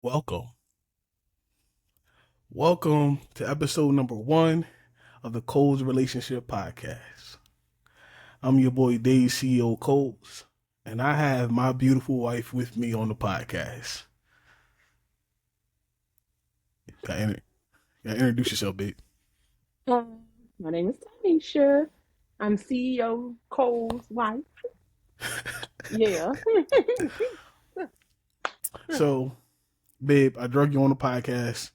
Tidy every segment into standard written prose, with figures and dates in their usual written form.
Welcome. Welcome to episode number 1 of the Coles Relationship Podcast. I'm your boy Dave, CEO Coles, and I have my beautiful wife with me on the podcast. Gotta introduce yourself, babe. My name is Tanisha. I'm CEO Cole's wife. Yeah. So, babe, I drug you on the podcast.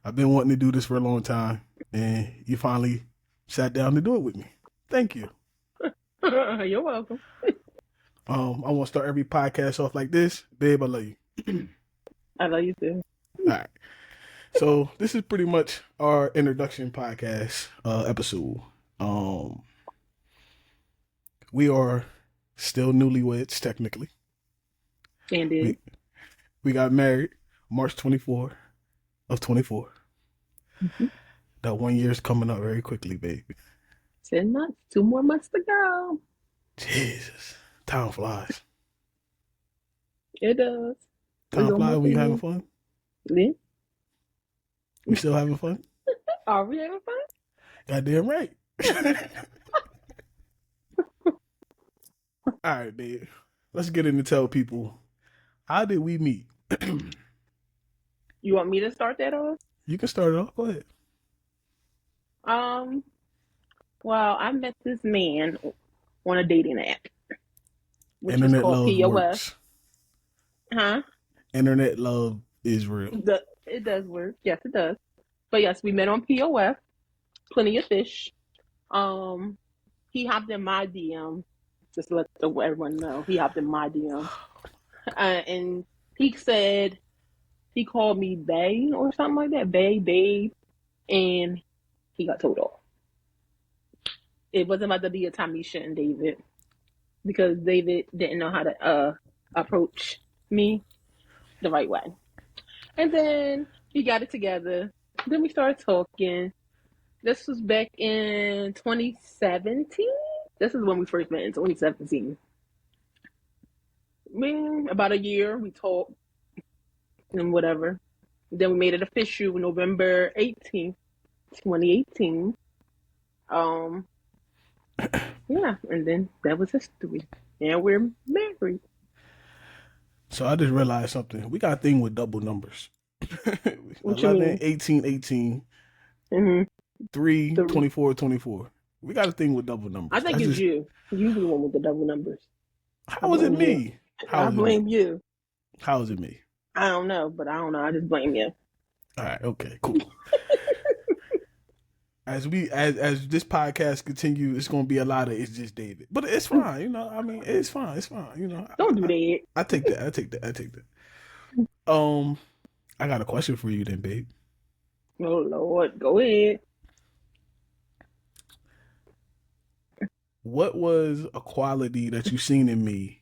I've been wanting to do this for a long time, and you finally sat down to do it with me. Thank you. You're welcome. I want to start every podcast off like this. Babe, I love you. I love you too. All right. So this is pretty much our introduction podcast episode. We are still newlyweds technically. Indeed. We got married March 24 of 24. Mm-hmm. That 1 year is coming up very quickly, baby. 10 months. 2 more months to go. Jesus, time flies. It does. Time flies when you having fun. Yeah. We still having fun? Are we having fun? Goddamn right. All right, babe. Let's get in to tell people, how did we meet? You want me to start that off? You can start it off. Go ahead. Well, I met this man on a dating app, which Internet is called love POF. works. Huh? Internet love is real. It does work. Yes, it does. But yes, we met on POF. Plenty of fish. He hopped in my DM. Just to let everyone know, he hopped in my DM. And he said, he called me bae or something like that. Babe. And he got told off. It wasn't about to be a Tamisha and David. Because David didn't know how to approach me the right way. And then we got it together. Then we started talking. This was back in 2017. This is when we first met in 2017. About a year we talked and whatever. Then we made it official November 18th, 2018. Yeah, and then that was history. And we're married. So I just realized something. We got a thing with double numbers. What you 11, mean? 18, 18. Mm-hmm. 3, 24, 24. We got a thing with double numbers. I think it's you. You the one with the double numbers. How is it me? I blame you. How is it me? I don't know, but I don't know. I just blame you. All right, okay, cool. As this podcast continues, it's gonna be a lot of it's just David, but it's fine, you know. I mean, it's fine, you know. Don't do that. I take that. I got a question for you, then, babe. Oh Lord, go ahead. What was a quality that you seen in me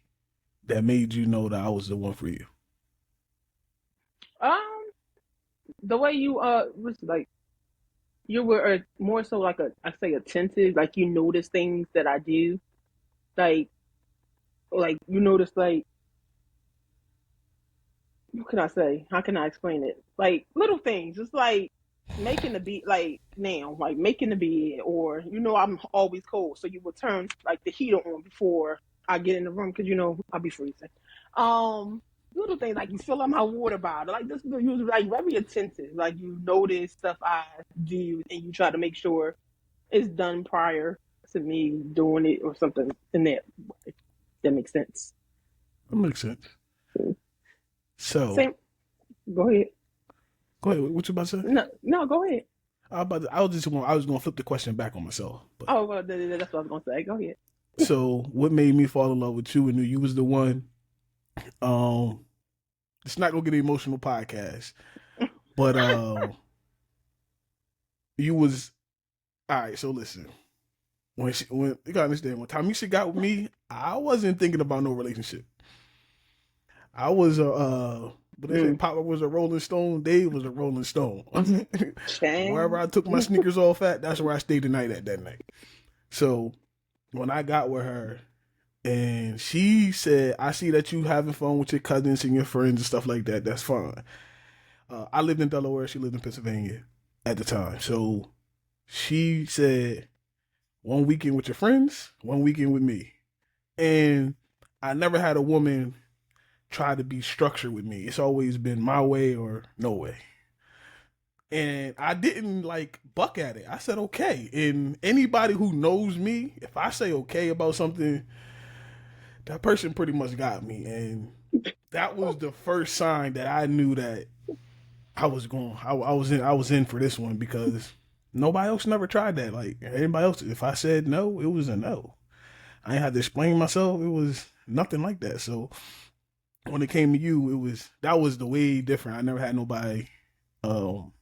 that made you know that I was the one for you? The way you was like, you were more so like I say attentive, like you notice things that I do, like you notice like, what can I say? How can I explain it? Like little things, just like making the beat, like now, like making the bed, or I'm always cold, so you will turn like the heater on before I get in the room because I'll be freezing. Little things like you fill up my water bottle, like this. You're like very attentive, like you notice stuff I do, and you try to make sure it's done prior to me doing it or something in that way. That makes sense. That makes sense. So, go ahead. Go ahead. What you about to say? No, go ahead. I was gonna flip the question back on myself. But. Oh, well, that's what I was gonna say. Go ahead. So, what made me fall in love with you and knew you was the one? It's not gonna get an emotional podcast, but you was all right. So listen, when you gotta understand, when Tamisha got with me, I wasn't thinking about no relationship. I was but they say Papa was a Rolling Stone, Dave was a Rolling Stone. Wherever I took my sneakers off at, that's where I stayed the night at that night. So when I got with her, and she said, I see that you having fun with your cousins and your friends and stuff like that. That's fine. I lived in Delaware. She lived in Pennsylvania at the time. So she said, 1 weekend with your friends, 1 weekend with me. And I never had a woman try to be structured with me. It's always been my way or no way. And I didn't like buck at it. I said okay. And anybody who knows me, if I say okay about something, that person pretty much got me. And that was the first sign that I knew that I was going. I was in for this one because nobody else never tried that. Like anybody else, if I said no, it was a no. I didn't have to explain myself. It was nothing like that. So when it came to you, that was the way different. I never had nobody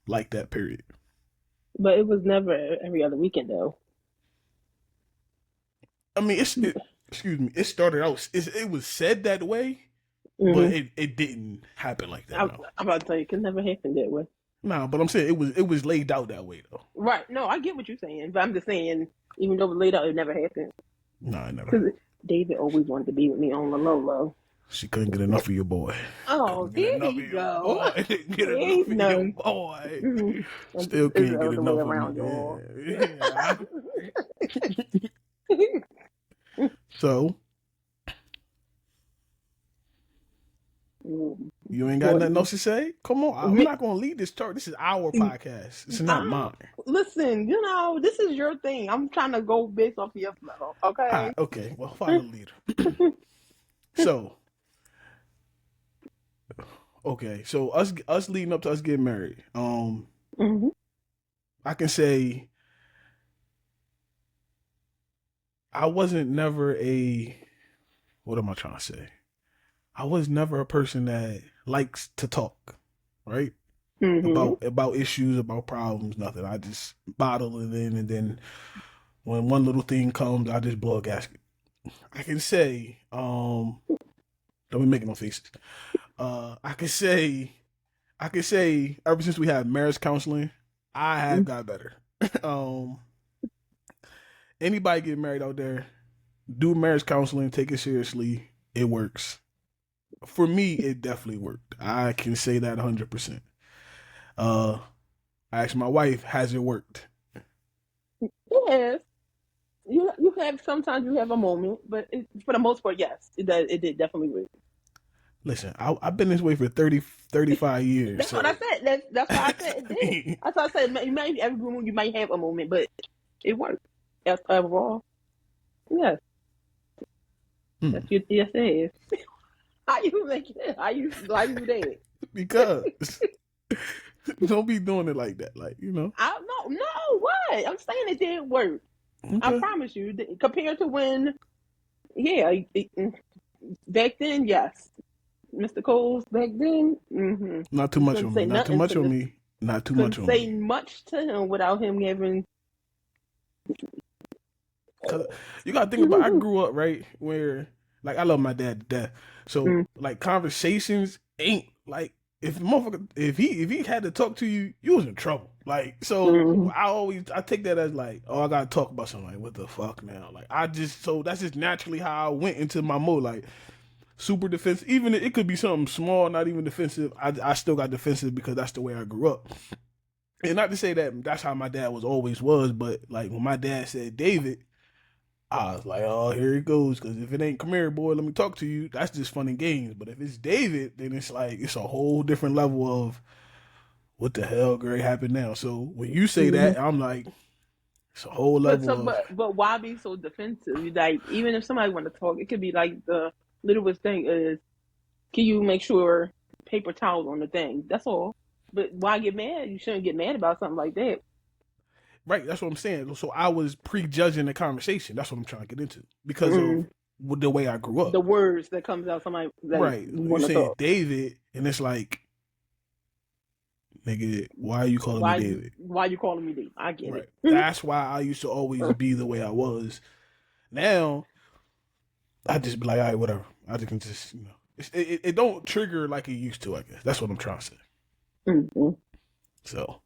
like that. Period. But it was never every other weekend though. I mean, excuse me. It started out. It was said that way, but Mm-hmm. it didn't happen like that. I'm No. about to tell you, it could never happen that way. No, but I'm saying it was laid out that way though. Right. No, I get what you're saying, but I'm just saying, even though it was laid out, it never happened. No, I never. Because David always wanted to be with me on the low low. She couldn't get enough of your boy. Oh, there you go. Couldn't get enough of your boy. Mm-hmm. Still It's can't the get other enough way of around, me. y'all. Yeah. So Mm. you ain't got nothing else to say? Come on, I'm not gonna lead this talk. This is our podcast. This is not mine. Listen, this is your thing. I'm trying to go based off of your flow, okay? All right, okay. Well, follow the leader. So, okay. So us leading up to us getting married. Mm-hmm. I can say I wasn't never a. What am I trying to say? I was never a person that likes to talk, right? Mm-hmm. About issues, about problems, nothing. I just bottle it in, and then when one little thing comes, I just blow a gasket. I can say, don't be making no faces. I can say, ever since we had marriage counseling, I have got better. Anybody getting married out there, do marriage counseling, take it seriously. It works. For me, it definitely worked. I can say that 100%. I asked my wife, has it worked? Yes. You have sometimes you have a moment, but for the most part, yes, it did definitely work. Listen, I've been this way for 35 years. That's what I said. That's why I said it did. That's why I said maybe every moment you might have a moment, but it worked. That's overall. Yes. That's your yes it is. How you make it? Why you do that? Because don't be doing it like that. Like, I don't know what. I'm saying it did work. Okay. I promise you. Compared to when, yeah, back then, yes. Mr. Coles back then, mm-hmm. Not too much on me. Not too much on me. Not too much on me. Say much to him without him giving. Cause you gotta think about. I grew up right where, like, I love my dad to death. So like conversations ain't like if he had to talk to you, you was in trouble. Like so, I take that as like, oh, I gotta talk about something. Like, what the fuck now? Like that's just naturally how I went into my mode. Like super defensive. Even it could be something small, not even defensive. I still got defensive because that's the way I grew up. And not to say that that's how my dad was, but like when my dad said David, I was like, oh, here it goes. Because if it ain't, come here, boy, let me talk to you, that's just fun and games. But if it's David, then it's like, it's a whole different level of what the hell, Gray, happened now. So when you say that, I'm like, it's a whole level But why be so defensive? You like, even if somebody want to talk, it could be like the littlest thing is, can you make sure paper towels on the thing? That's all. But why get mad? You shouldn't get mad about something like that. Right, that's what I'm saying. So I was prejudging the conversation. That's what I'm trying to get into because of the way I grew up. The words that comes out, somebody that right. You say David, and it's like, nigga, why are you calling me David? Why you calling me David? I get it. That's why I used to always be the way I was. Now, I just be like, all right, whatever. I can just, it don't trigger like it used to, I guess. That's what I'm trying to say. Mm-hmm. So,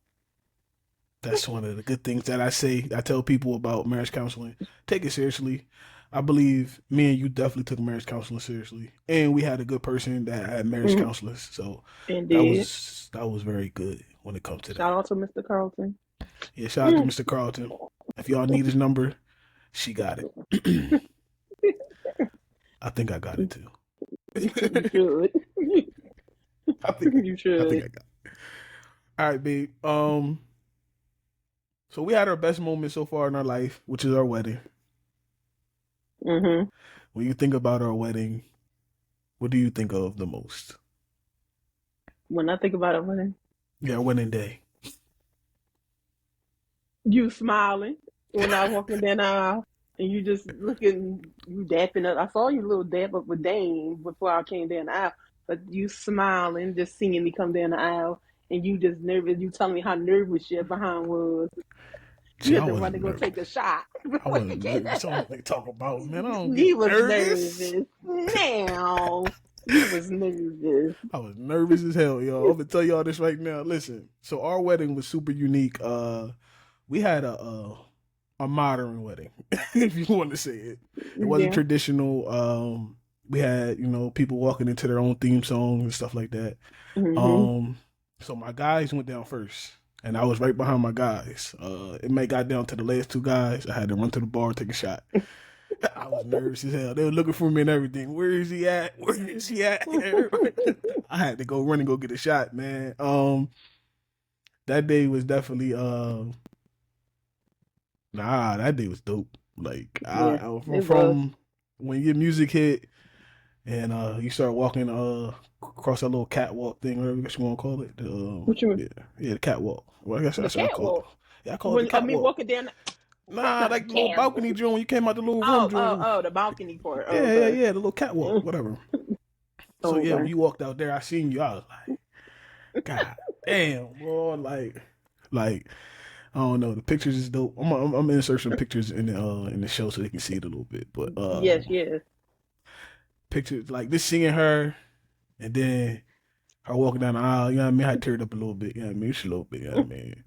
that's one of the good things that I tell people about marriage counseling. Take it seriously. I believe me and you definitely took marriage counseling seriously, and we had a good person that had marriage Mm, counselors. So indeed. that was very good when it comes to Shout that. out to Mr. Carlton. Yeah, shout out to Mm. Mr. Carlton. If y'all need his number, she got it. I think I got it too. You should. I think You I think should. I got it. All right, babe. So we had our best moment so far in our life, which is our wedding. Hmm. When you think about our wedding, what do you think of the most? When I think about it, when Yeah, wedding day. you smiling when I walking down the aisle and you just looking, you dapping up. I saw you a little dap up with Dane before I came down the aisle, but you smiling, just seeing me come down the aisle, and you just nervous. You telling me how nervous your behind was. You Gee, I had to run wasn't to go nervous. take a shot I before you wasn't came nervous. down. I don't like talk about, man. I don't get You was nervous. nervous. Now you was nervous. I was nervous as hell, y'all. I'm gonna tell y'all this right now. Listen, so our wedding was super unique. We had a modern wedding, if you want to say it. It wasn't Yeah. traditional. We had people walking into their own theme songs and stuff like that. Hmm. Um, so my guys went down first, and I was right behind my guys. It may got down to the last two guys. I had to run to the bar and take a shot. I was nervous as hell. They were looking for me and everything. Where is he at? Where is he at? I had to go run and go get a shot, man. That day was definitely that day was dope. Like Yeah, from it was. when your music hit and you start walking across that little catwalk thing, whatever you want to call it. What you Yeah, the catwalk. Well, I guess the that's what I call it. catwalk? Yeah, I call it the When I mean catwalk. walking down, that's Nah, not a like the little balcony catwalk. joint when you came out the little room Oh, oh, joint. oh, the balcony part. Oh, Yeah, yeah, okay. yeah, the little catwalk, whatever. So Oh, yeah, when okay. you walked out there, I seen you. I was like, God damn, boy, like I don't know. The pictures is dope. I'm gonna insert some pictures in the show so they can see it a little bit. But Yes, yes. pictures like this seeing her and then her walking down the aisle. You know what I mean? I teared up a little bit. You know what I mean? Just a little bit. You know what I mean?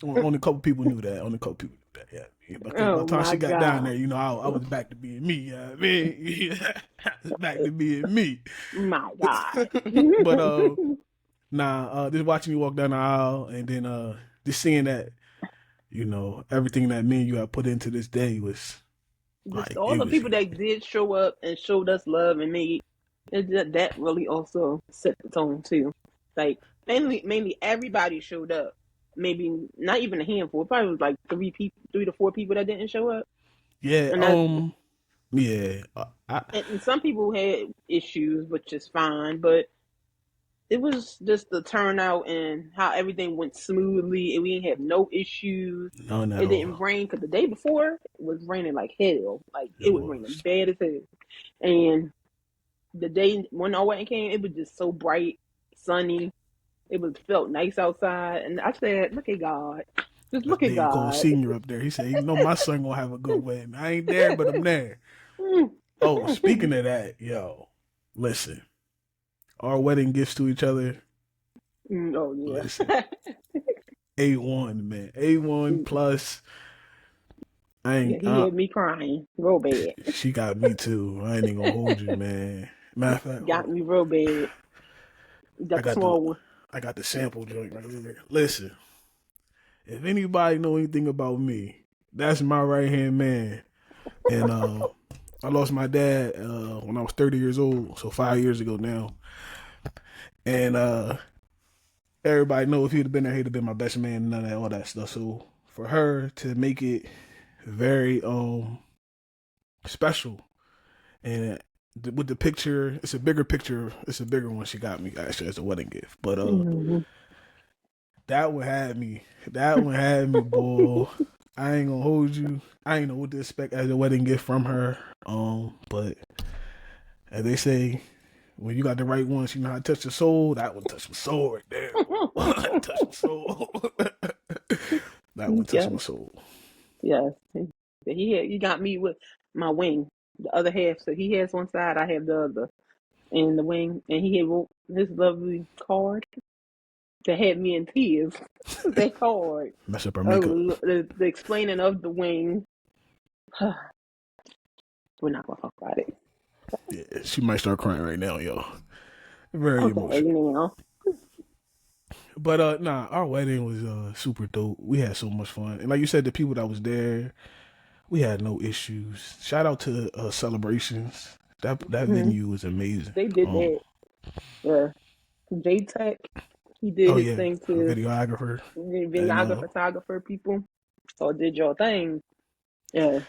Only a couple people knew that. Only a couple people knew that. Yeah. Because by Oh the time my she got down God. there, I was back to being me. You know what I mean? I was back to being me. My God. But nah, just watching you walk down the aisle and then just seeing that, everything that me and you have put into this day was Just like all it the was people that did show up and showed us love and made that really also set the tone too. Like mainly everybody showed up. Maybe not even a handful. It probably was like 3 to 4 people that didn't show up. yeah, And that yeah. and some people had issues, which is fine, but it was just the turnout and how everything went smoothly and we didn't have no issues. None at It didn't all. rain because the day before it was raining like hell. Like It it was raining was. bad as hell. And the day when our wedding came, it was just so bright, sunny. It was felt nice outside. And I said, look at God. Just That's look at Dave Cole God. Senior up there. He said, my son gonna have a good wedding. I ain't there, but I'm there. Oh, speaking of that, yo, listen, our wedding gifts to each other. Oh Listen, yeah. A1, man, A1 plus. I Yeah, ain't. he had me crying real bad. She got me too. I ain't even gonna hold you, man. Matter of fact, hold Got on. me real bad. I Got the got the small one. I got the sample joint right here. Listen, if anybody know anything about me, that's my right hand man. And I lost my dad when I was 30 years old, so 5 years ago now. And everybody know if he'd have been there, he'd have been my best man and none of that, all that stuff. So for her to make it very special and with the picture, it's a bigger picture. It's a bigger one she got me actually as a wedding gift. But Mm-hmm. that one had me. That one had me, boy. I ain't gonna hold you. I ain't know what to expect as a wedding gift from her. But as they say, when you got the right one, she know how to touch the soul. That one touched my soul right there. Touched my soul. That one touched Yes, my soul. yes. He got me with my wing, the other half. So he has one side, I have the other, and the wing. And he had wrote this lovely card that had me in tears. That card. Mess up her makeup. Oh, the explaining of the wing. We're not gonna talk about it. Yeah, she might start crying right now, y'all. Very Okay, emotional. you know. But nah, our wedding was super dope. We had so much fun, and like you said, the people that was there, we had no issues. Shout out to Celebrations. That venue was amazing. They did that. Yeah. J Tech, he did Oh his yeah, thing our too. videographer, and Videographer, photographer people. So did your thing. Yeah.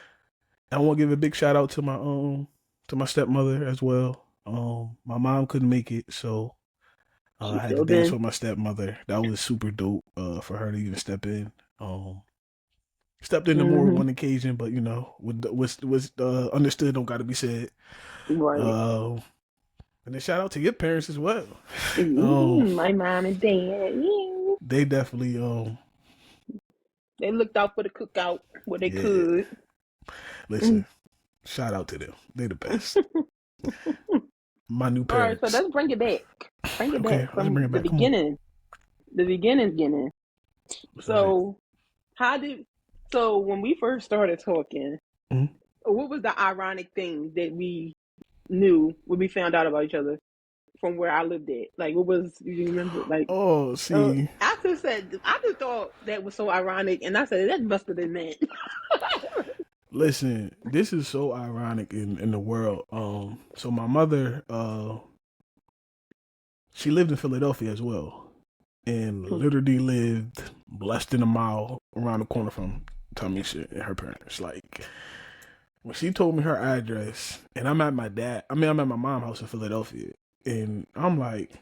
I want to give a big shout out to my stepmother as well. My mom couldn't make it, so She I had to filled dance in. with my stepmother. That was super dope. For her to even step in. Stepped into more Mm-hmm. one occasion, but you know, was understood. Don't got to be said. Right. Uh, and then shout out to your parents as well. My mom and dad. Yeah. They definitely They looked out for the cookout where they yeah. could. Listen, shout out to them. They the best. My new All right, so parents. let's bring it back. Bring it Okay, back let's bring from it the back. Come on. beginning. The beginning. What's that mean? So so when we first started talking, Mm-hmm. what was the ironic thing that we knew when we found out about each other from where I lived at? Like, what was, you remember? Like, Oh, see, I just thought that was so ironic, and I said that must have been meant. listen, this is so ironic in the world. So my mother, she lived in Philadelphia as well, and literally lived less than a mile around the corner from Tamisha and her parents. Like when she told me her address, and I'm at my mom's house in Philadelphia, and I'm like,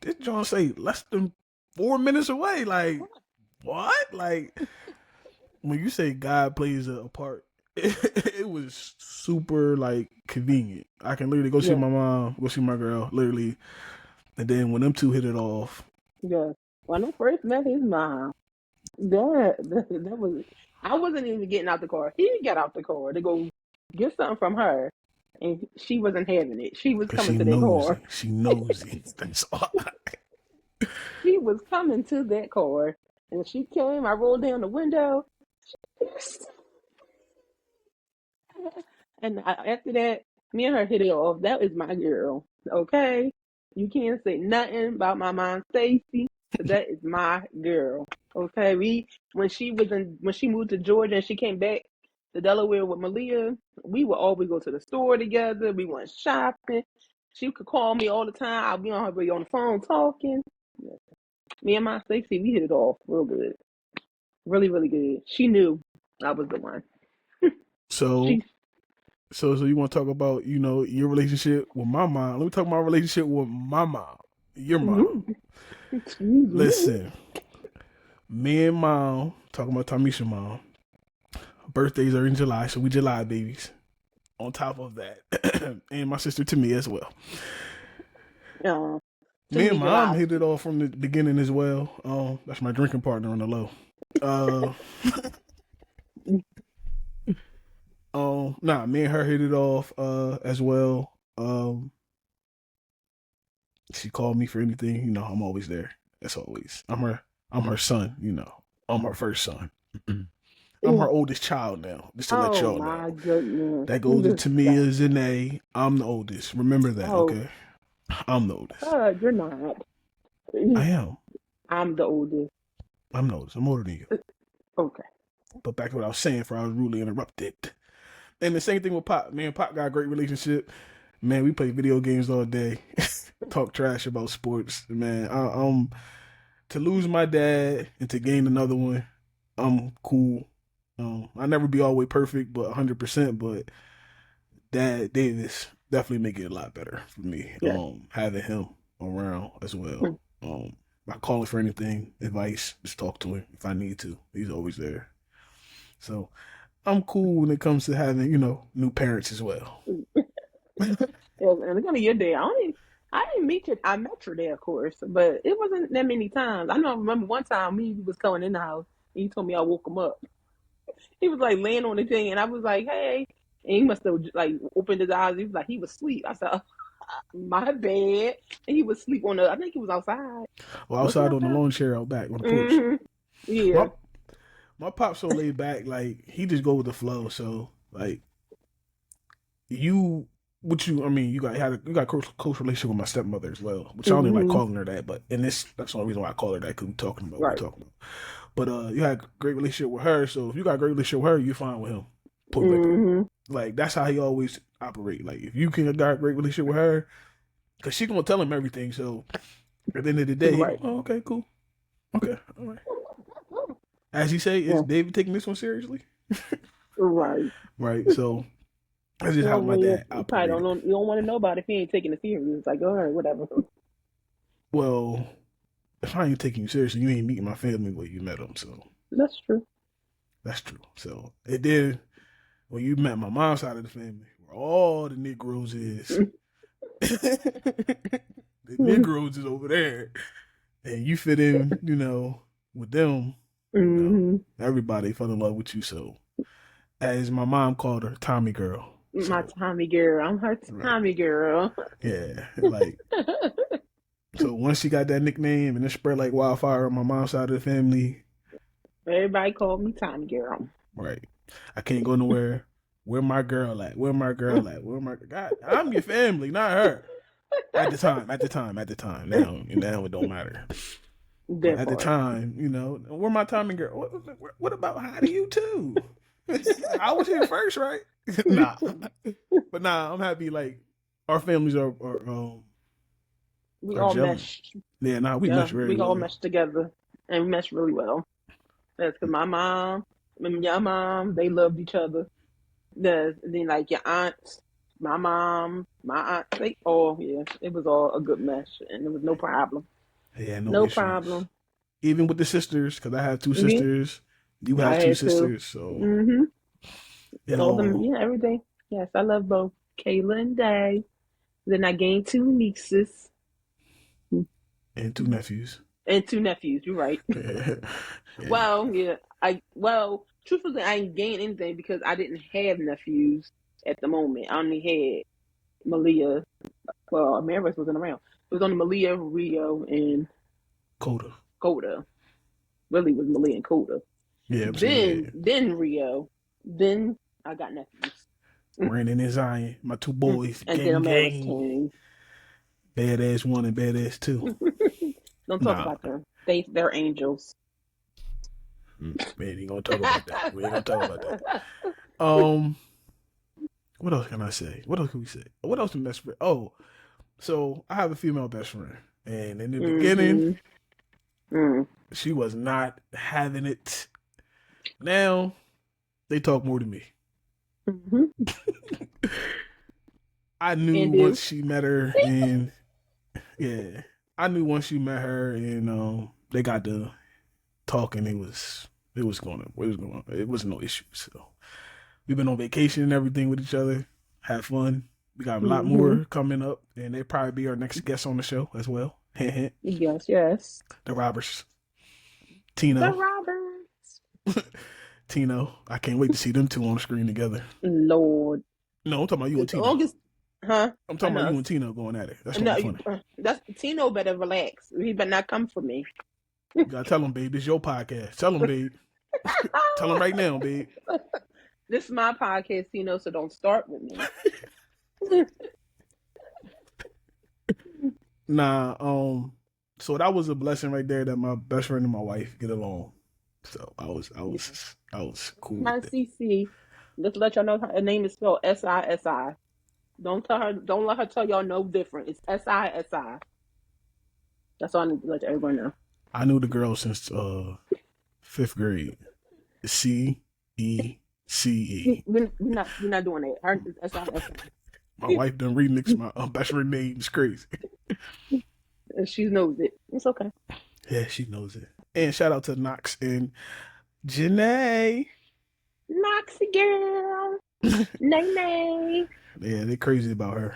did John say less than 4 minutes away? Like what? Like when you say God plays a part, it was super like convenient. I can literally go see Yeah, my mom, go see my girl, literally, and then when them two hit it off, yeah. When I first met his mom, that was, I wasn't even getting out the car. He got out the car to go get something from her, and she wasn't having it. She was cause coming she to that car. nosy, she nosy. That's all. She was coming to that car, and she came. I rolled down the window, and after that, me and her hit it off. That is my girl. Okay, you can't say nothing about my mom, Stacy. That is my girl. Okay, when she moved to Georgia and she came back to Delaware with Malia, we would always go to the store together. We went shopping. She could call me all the time. I'll be on on the phone talking. Me and my Stacy, we hit it off real good. Really, really good. She knew I was the one. So, She so you want to talk about your relationship with my mom? Let me talk about my relationship with my mom, your mom. Excuse me. Listen, me and mom talking about Tamisha mom. Birthdays are in July, so we July babies. On top of that, and my sister Tamia as well. To Me and me, mom July. hit it off from the beginning as well. That's my drinking partner on the low. Uh, nah, me and her hit it off as well. She called me for anything, I'm always there. As always. I'm her son, I'm her first son. I'm her oldest child now, just to let Oh y'all my know. goodness. That goes to Tamia, Zane. I'm the oldest. Remember that, Oh, okay? I'm the oldest. you're not. I am. I'm the oldest. I'm the oldest. I'm older than you. Okay. But back to what I was saying before I was rudely interrupted. And the same thing with Pop. Me and Pop got a great relationship. Man, we play video games all day. Talk trash about sports. Man, to lose my dad and to gain another one, I'm cool. I never be always perfect, but 100%. But Dad Davis definitely make it a lot better for me. Yeah. Having him around as well. I call him for anything, advice, just talk to him if I need to. He's always there. So I'm cool when it comes to having, new parents as well. And it's gonna be your day. I didn't meet you. I met your dad, of course, but it wasn't that many times. I remember one time he was coming in the house and he told me I woke him up. He was like laying on the thing and I was like, hey. And he must have like opened his eyes. He was like, he was asleep. I said, oh, my bad. And he was asleep I think he was outside. Well, Was he outside on the outside? lawn chair out back on the porch. Mm-hmm. Yeah. My my pop's so laid back, like he just go with the flow. So like you got close relationship with my stepmother as well, which I don't even like calling her that, but that's the only reason why I call her that, because we're talking about what Right. we're talking about. But you had a great relationship with her, so if you got a great relationship with her, you're fine with him. Point blank. Like, that's how he always operate. Like, if you can got a great relationship with her, because she gonna tell him everything. So at the end of the day, Right. okay, cool, okay, all right. As you say, is David taking this one seriously? Right. Right. So that's just how my dad You probably operated. you don't want to know about it if he ain't taking it serious. It's like, all right, whatever. Well, if I ain't taking you seriously, you ain't meeting my family where you met them. So That's true. that's true. So it did when you met my mom's side of the family, where all the Negroes is. The Negroes is over there, and you fit in, with them. Everybody fell in love with you. So, as my mom called her, Tommy girl. My So, Tommy girl. I'm her Tommy girl. yeah, like. So once she got that nickname and it spread like wildfire on my mom's side of the family. Everybody called me Tommy girl. Right. I can't go nowhere. Where my girl at? Where my girl at? Where my God? I'm your family, not her. At the time. Now it don't matter. But at the time, where my Tommy girl? What about hi to you too? I was here first, right? Nah. But I'm happy. Like, our families are we all gelling. meshed. Yeah, we meshed very well. We all meshed together, and we meshed really well. That's because my mom and your mom, they loved each other. Then like your aunts, my mom, my aunt, it was all a good mesh, and there was no problem. Yeah, no issues. Problem. Even with the sisters, because I have two sisters. You have two sisters, so all them, everything. Yes, I love both Kayla and Day. Then I gained 2 nieces and 2 nephews. You're right. Yeah. Well, truthfully, I ain't gained anything because I didn't have nephews at the moment. I only had Malia. Well, Amaris wasn't around. It was only Malia, Rio, and Coda. Really was Malia and Coda. Yeah. Then Rio. Then I got nephews. Brandon and Zion, my 2 boys. And then Amaris came. Badass 1 and badass 2. Don't talk about them. They're angels. We ain't gonna talk about that. What else can I say? What else can we say? What else can best friend? Oh, so I have a female best friend, and in the beginning, she was not having it. Now they talk more to me. I knew once she met her, and I knew once she met her, and they got to talking. It was no issue. So we've been on vacation and everything with each other, had fun. We got a lot more coming up, and they'll probably be our next guest on the show as well. Yes. The Roberts. Tino. Tino. I can't wait to see them 2 on the screen together. Lord. No, I'm talking about you and Tino. I'm talking about you and Tino going at it. That's gonna be funny. Tino better relax. He better not come for me. You gotta tell him, babe. This is your podcast. Tell him, babe. Tell him right now, babe. This is my podcast, Tino, so don't start with me. So that was a blessing right there that my best friend and my wife get along. So I was cool. My CC, just let y'all know her name is spelled SISI. Don't let her tell y'all no different. It's SISI. That's all I need to let everyone know. I knew the girl since 5th grade. CECE. We're not doing that. Her is SISI. My wife done remixed my best friend name. It's crazy. She knows it. It's okay. Yeah, she knows it. And shout out to Knox and Janae. Noxy girl. Nay. Yeah, they crazy about her.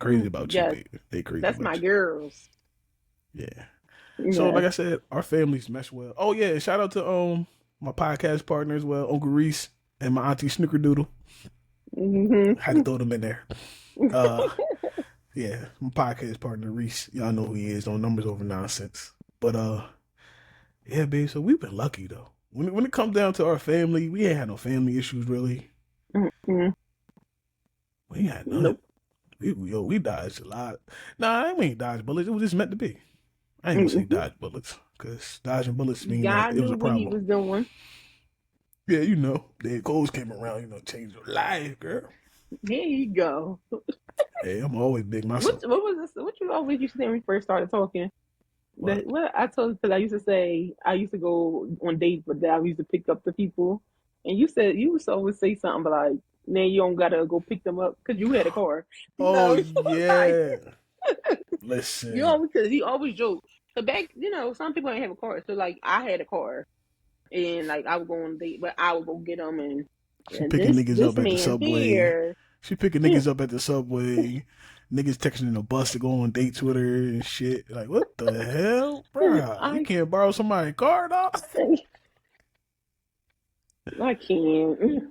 Crazy about you, baby. They crazy. That's my girls. Yeah. So like I said, our families mesh well. Oh yeah, shout out to my podcast partner as well, Uncle Reese and my auntie Snickerdoodle. Had to throw them in there. Yeah, my podcast partner Reese. Y'all know who he is. On Numbers Over Nonsense. But yeah, babe. So we've been lucky though. When it comes down to our family, we ain't had no family issues really. We We had none. Nope. We dodged a lot. Nah, we ain't dodged bullets. It was just meant to be. I ain't gonna say Mm-hmm. dodge bullets because dodging bullets mean that God it was knew a what he problem. was doing. Yeah, then Coles came around, changed your life, girl. Here you go. Hey, I'm always big myself. What was this? What you always used to say when we first started talking? What? What I told, because I used to say I used to go on dates, but then I used to pick up the people, and you said you used to always say something, but like, man, you don't gotta go pick them up because you had a car. Oh No, like yeah. you Listen, always, because you always joke. So back, some people ain't have a car, so like I had a car, and like I would go on a date, but I would go get them, she and picking niggas this up at the man subway. here, She picking niggas up at the subway. Niggas texting in the bus to go on dates with her and shit. Like, what the hell, bro? You I can't borrow somebody's car, dog. I can't.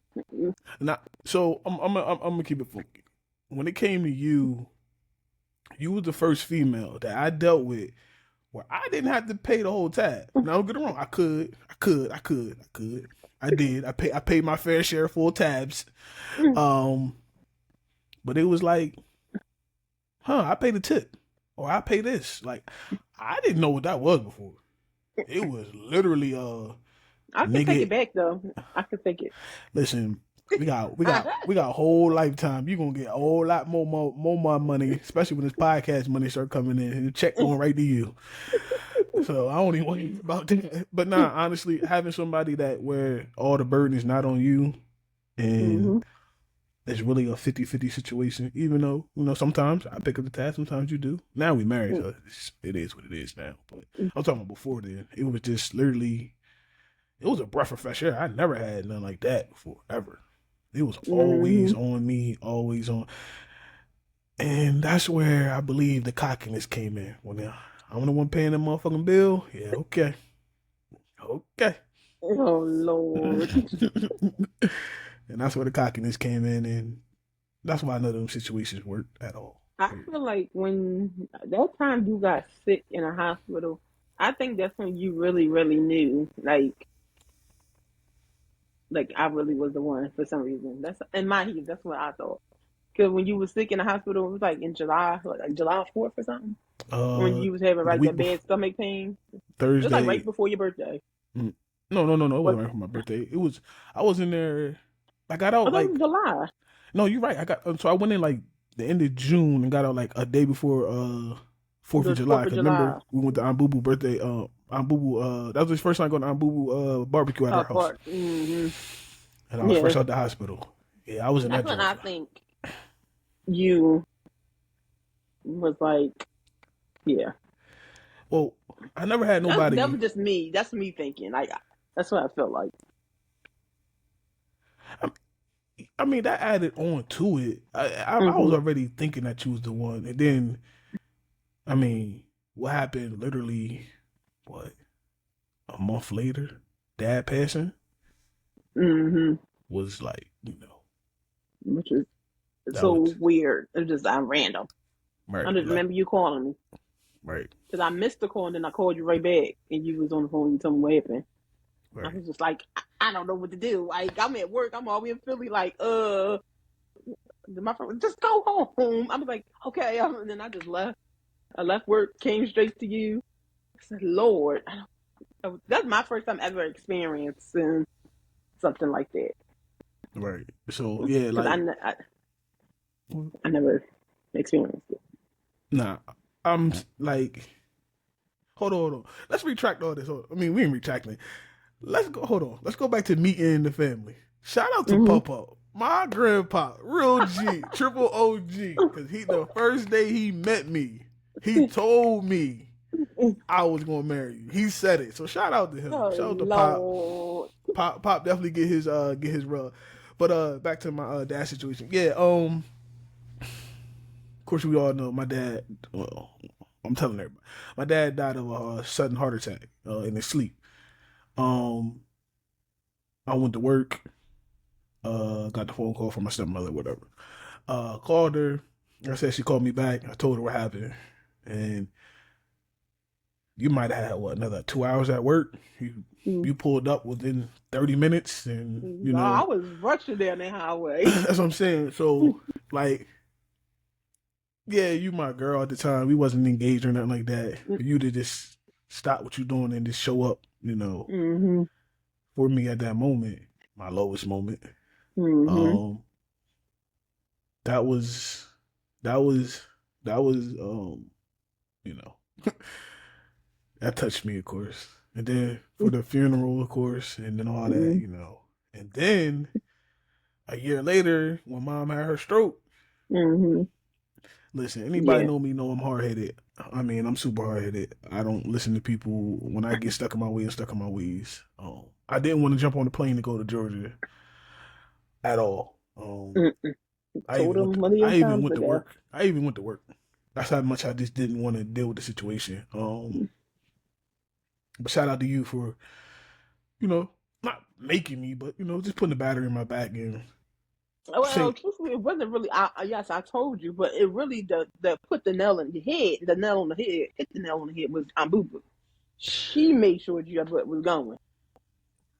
Nah, so I'm gonna keep it funky. When it came to you, you was the first female that I dealt with where I didn't have to pay the whole tab. Now don't get it wrong, I could. I did. I paid my fair share of full tabs. Um, but it was like, I pay the tip or I pay this. Like, I didn't know what that was before. It was literally I can take it nigga. back though. I can take it. Listen, we got a whole lifetime. You gonna get a whole lot more money, especially when this podcast money start coming in and the check going right to you. So I don't even want to hear about that. But nah, honestly, having somebody that where all the burden is not on you and it's really a 50-50 situation, even though, sometimes I pick up the tab, sometimes you do. Now we married, so it is what it is now. But I'm talking about before then. It was just literally, it was a breath of fresh air. I never had nothing like that before, ever. It was always on me, always on. And that's where I believe the cockiness came in. When I'm the one paying the motherfucking bill, yeah, okay. Oh Lord. And that's where the cockiness came in, and that's why none of them situations worked at all. I feel like when that time you got sick in a hospital, I think that's when you really, really knew, like I really was the one for some reason. That's in my head. That's what I thought. Because when you was sick in the hospital, it was like in July, like July 4th or something. When you was having The like week that before bad stomach pain. It was like right Thursday. before your birthday. No. It But wasn't right for my birthday. It was. I was in there. I got out I thought it was like. July. No, you're right. So I went in like the end of June and got out like a day before 4th of The July. 4th of Cause remember July. we went to Aunt Boo Boo birthday. Aunt Boo Boo. That was his first time going to Aunt Boo Boo barbecue at her house. Part. Mm-hmm. And I was Yeah. fresh out the hospital. Yeah, I was in That's that when joint. I think you was like, yeah. Well, I never had nobody. That was just me. That's me thinking. Like that's what I felt like. I mean, that added on to it. I was Mm-hmm. already thinking that you was the one, and then, I mean, what happened? Literally, what, a month later, Dad passing Mm-hmm. was like, Which is that so was weird. It's just random. I right, just like remember you calling me right, because I missed the call and then I called you right back and you was on the phone. And you told me what happened. I right, was just like, I don't know what to do. Like I'm at work. I'm always in Philly. Like my friend was, just go home. I was like, okay. And then I just left. I left work, came straight to you. I said, Lord, that's my first time ever experiencing something like that. right. So yeah, Because like, I never experienced it. nah, I'm like, hold on. Let's retract all this. I mean, we ain't retracting it. Let's go. Hold on. Let's go back to meeting the family. Shout out to Papa, my grandpa, real G, triple OG. Because the first day he met me, he told me I was gonna marry you. He said it. So shout out to him. Oh Shout out to Lord. Pop definitely get his rub. But back to my dad situation. Yeah. Of course we all know my dad. Well, I'm telling everybody, my dad died of a sudden heart attack in his sleep. I went to work. Got the phone call from my stepmother, whatever. Called her. I said she called me back. I told her what happened, and you might have had another 2 hours at work. You pulled up within 30 minutes, and No, I was rushing down the highway. that's what I'm saying. So like, yeah, you my girl at the time. We wasn't engaged or nothing like that. For you to just stop what you're doing and just show up, for me at that moment, my lowest moment. That was that touched me, of course. And then for the funeral, of course, and then all that, And then a year later, when mom had her stroke, listen, anybody know me know I'm hard-headed. I mean, I'm super hard-headed. I don't listen to people when I get stuck in my ways and stuck in my ways. I didn't want to jump on the plane to go to Georgia at all. I even went to work. I even went to work. That's how much I just didn't want to deal with the situation. But shout out to you for, not making me, but just putting the battery in my back and. Well, truthfully, it wasn't really. Yes, I told you, but it really the put the nail in the head. The nail on the head, hit the nail on the head was Boo Boo. She made sure you what was going.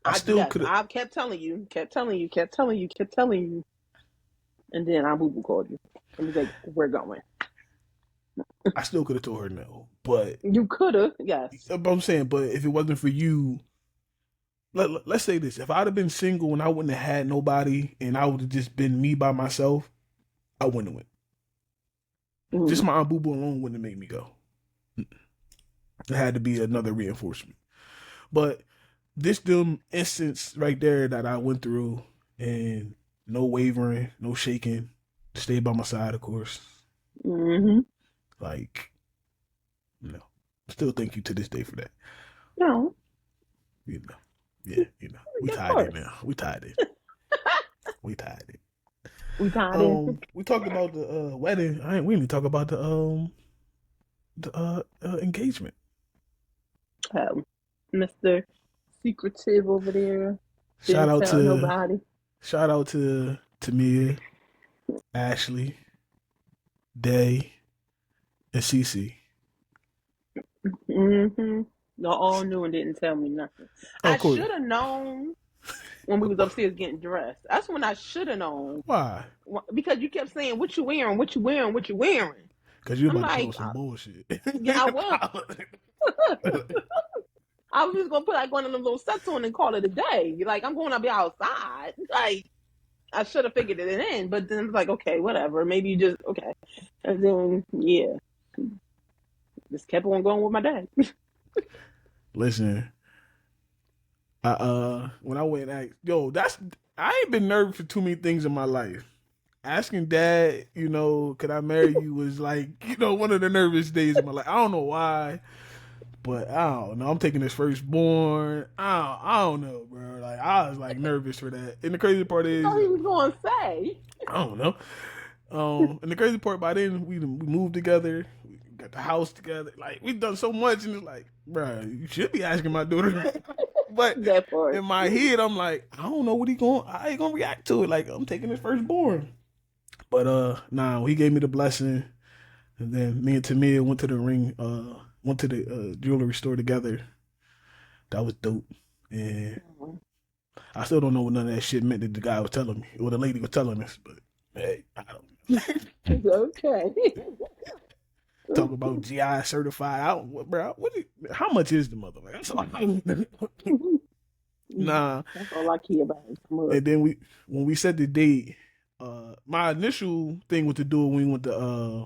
I still could. I kept telling you, and then Boo Boo called you and was like, "We're going." I still could have told her no, but you could have, yes. But I'm saying, but if it wasn't for you. Let's say this: if I'd have been single and I wouldn't have had nobody, and I would have just been me by myself, I wouldn't have went. Just my Aunt Boo Boo alone wouldn't have made me go. It had to be another reinforcement. But this instance right there that I went through, and no wavering, no shaking, stayed by my side, of course. Like, still thank you to this day for that. No. Yeah, we tied it now. We tied it. We tied it. We talked about the wedding. We didn't talk about the engagement. Mr. Secretive over there. Shout out to Tamia, Ashley, Day, and Cece. They all knew and didn't tell me nothing. I should have known when we was upstairs getting dressed. That's when I should have known. Why? Because you kept saying, "What you wearing? What you wearing? What you wearing?" Because you about to pull some bullshit. Yeah, I was. I was just gonna put one of them little sets on and call it a day. Like, I'm going to be outside. Like, I should have figured it in, but then it's like, okay, whatever. Maybe you just okay, and then just kept on going with my dad. Listen, when I went and asked, I ain't been nervous for too many things in my life. Asking dad, could I marry you was like, one of the nervous days of my life. I don't know why, but I don't know. I'm taking his firstborn. I don't know, bro. Like, I was like nervous for that. And the crazy part is, what he was gonna say? I don't know. And the crazy part, by then we moved together. Got the house together. Like, we've done so much, and it's like, bro, you should be asking my daughter. But in my head, I'm like, I don't know how he gonna react to it. Like, I'm taking his firstborn. But he gave me the blessing, and then me and Tamia went to the jewelry store together. That was dope. And I still don't know what none of that shit meant that the guy was telling me, or the lady was telling us, but hey, I don't know. Okay. Talk about GI certified. How much is the mother? Nah. That's all I care about. And then when we set the date, my initial thing was to do it when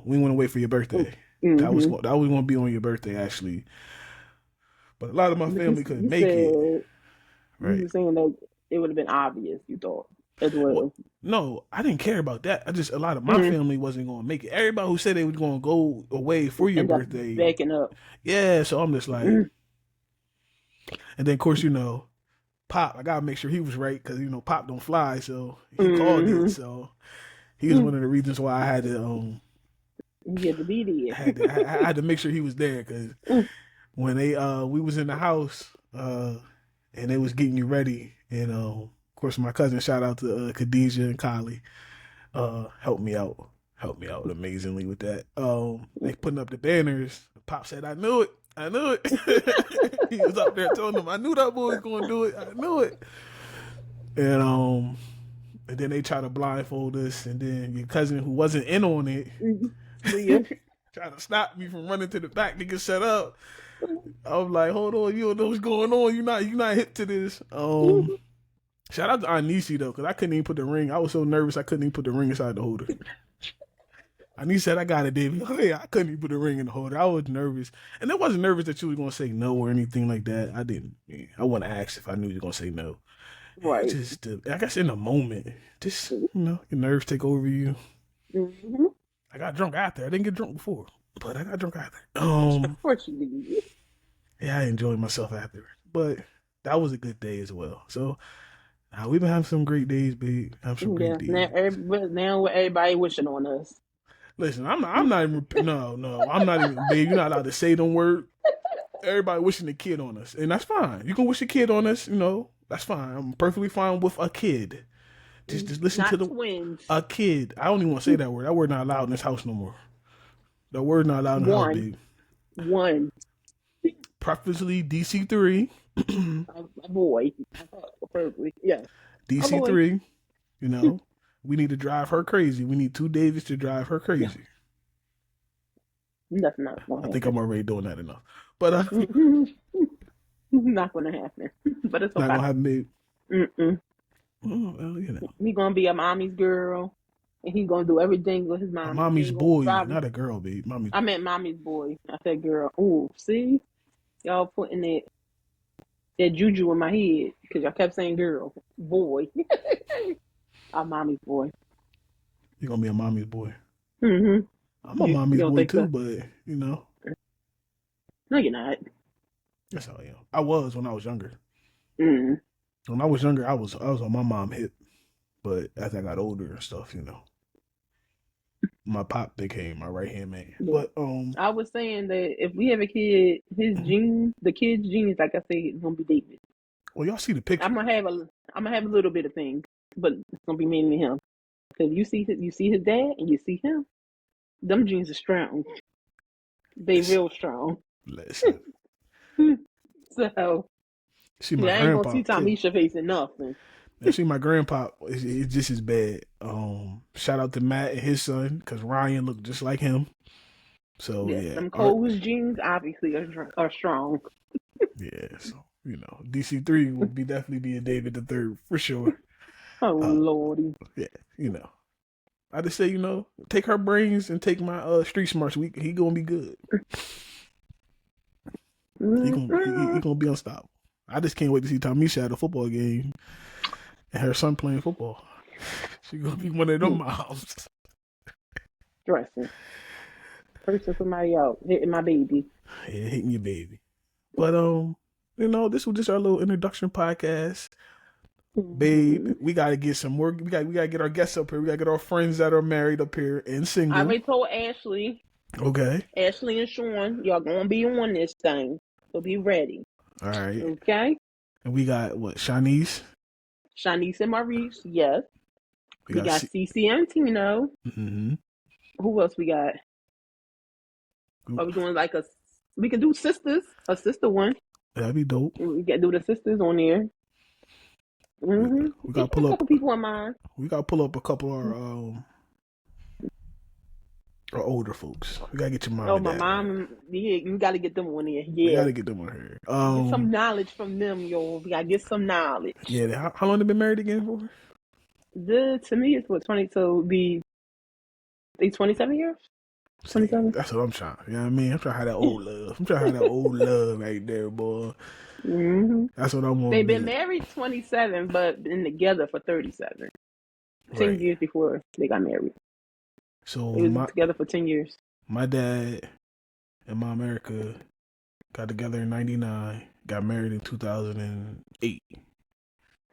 we went away for your birthday. That was going to be on your birthday, actually. But a lot of my family couldn't make it. Right. You were saying that it would have been obvious, you thought, as well. No, I didn't care about that. A lot of my family wasn't going to make it. Everybody who said they was going to go away for your birthday. Backing up. Yeah, so I'm just like. And then, of course, Pop, I got to make sure he was right because, Pop don't fly, so he called it. So he was one of the reasons why I had to. You had to be there. I had to make sure he was there because when we was in the house and they was getting you ready, and of course my cousin, shout out to Khadijah and Kylie, helped me out amazingly with that. They putting up the banners. Pop said, I knew it. I knew it. He was up there telling them, I knew that boy was going to do it. I knew it. And then they try to blindfold us, and then your cousin who wasn't in on it trying to stop me from running to the back to get set up. I was like, hold on, you don't know what's going on. You not hip to this. Shout out to Anisi though, because I couldn't even put the ring. I was so nervous I couldn't even put the ring inside the holder. Anisi said, I got it, David. Oh, yeah, I couldn't even put the ring in the holder. I was nervous. And I wasn't nervous that you was going to say no or anything like that. I didn't. I wouldn't ask if I knew you were going to say no. Right. Just, I guess in the moment, just, your nerves take over you. Mm-hmm. I got drunk after. I didn't get drunk before, but I got drunk after. Of course you did. Yeah, I enjoyed myself after. But that was a good day as well. So, we've been having some great days, babe. Have some great days. Now everybody wishing on us. Listen, I'm not even, no, I'm not even, babe, you're not allowed to say them words. Everybody wishing a kid on us, and that's fine. You can wish a kid on us, that's fine. I'm perfectly fine with a kid. Just listen not to the twins. A kid. I don't even want to say that word. That word not allowed in this house no more. That word not allowed in the house, babe. One. Preferably DC3. A boy. Perfectly. Yes. DC3. We need to drive her crazy. We need 2 Davids to drive her crazy. That's not going to happen. I think I'm already doing that enough. But not going to happen. But it's okay. Not going to happen, babe. Mm-mm. Well, He's going to be a mommy's girl. And he's going to do everything with his mom. A mommy's boy, not a girl, babe. I meant mommy's boy. I said girl. Ooh, see? Y'all putting that juju in my head. Because y'all kept saying girl. Boy. I'm mommy's boy. You're going to be a mommy's boy. Mm-hmm. I'm a mommy's boy too, but, No, you're not. That's how I am. I was when I was younger. Mm. When I was younger, I was on my mom's hip. But as I got older and stuff, my pop became my right-hand man. But I was saying that if we have a kid, his genes, the kid's genes, like I said, it's gonna be David. Well, y'all see the picture. I'm gonna have a little bit of things, but it's gonna be mainly him. Because you see his dad and you see him, them genes are strong. They real strong. Listen. So see my I ain't gonna see Tamisha facing nothing. See my grandpa, it's just as bad. Shout out to Matt and his son, because Ryan looked just like him. So yeah, them Cole's genes obviously are strong. Yeah, so DC3 would definitely be a David the Third for sure. Oh lordy. Yeah, I just say take her brains and take my street smarts. He gonna be good. He gonna be unstoppable. I just can't wait to see Tamisha at a football game and her son playing football. She gonna be one of them moms. Dressing. Cursing somebody out, hitting my baby. Yeah, hitting your baby. But this was just our little introduction podcast. Babe, we gotta get some more. We gotta get our guests up here. We gotta get our friends that are married up here and single. I already told Ashley. Okay. Ashley and Sean, y'all gonna be on this thing, so be ready. All right. Okay. And we got what? Shanice and Maurice. Yes. We got Cece and Tino. Mm-hmm. Who else we got? Are we doing we can do sisters, a sister one. That'd be dope. We got to do the sisters on there. Mm-hmm. We got to pull up a couple people in mind. We got to pull up a couple of our older folks. We got to get your mom. Oh, my mom. Yeah, you got to get them on there. Yeah. We got to get them on here. Get some knowledge from them, yo. We got to get some knowledge. Yeah. How long they been married again for? To me, it's 20. So be 27 years. 27. That's what I'm trying. You know what I mean? I'm trying to have that old love. I'm trying to have that old love right there, boy. Mm-hmm. That's what I want. They've been married 27, but been together for 37. 10 years before they got married. So they was together for 10 years. My dad and my America got together in 99, got married in 2008.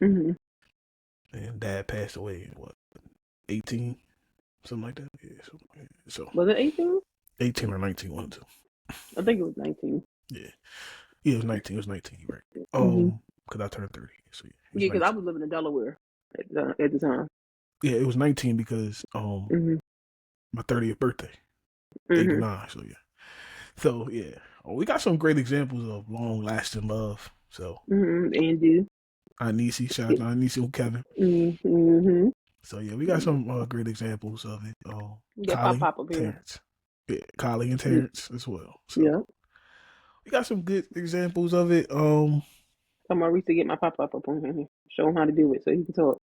Mm-hmm. And dad passed away in 18? Something like that. Yeah. So was it 18? 18 or 19, one or two. I think it was 19. Yeah. Yeah, it was 19. It was 19, right? Because I turned 30. So yeah, because I was living in Delaware at the time. Yeah, it was 19 because my 30th birthday. 89, so yeah. So yeah. we got some great examples of long lasting love. So Andy. Anisi, shout out to Anisi and Kevin. Mm-hmm. So yeah, we got some great examples of it. Yeah, Kylie, pop up here. Terrence. Yeah, Kylie and Terrence as well. So Yeah. we got some good examples of it. Come on, Reese, to get my pop up on him. Show him how to do it so he can talk.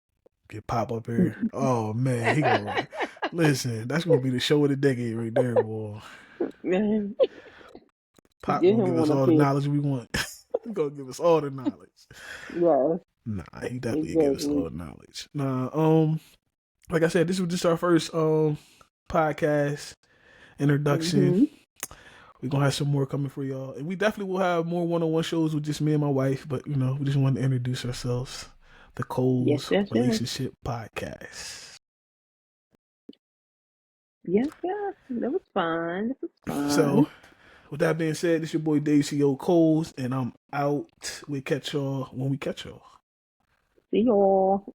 Get pop up here. Oh man, he gonna listen. That's gonna be the show of the decade right there, boy. Pop Get gonna him give us one all up the here. knowledge we want. He gonna give us all the knowledge. Yeah. Nah, he definitely give us all the knowledge. Nah, like I said, this was just our first podcast introduction. We're gonna have some more coming for y'all, and we definitely will have more one-on-one shows with just me and my wife. But you know, we just want to introduce ourselves. The Cole's Relationship Podcast. Yes, that was fun. So, with that being said, this your boy Dave CO Coles, and I'm out. We catch y'all when we catch y'all. See y'all.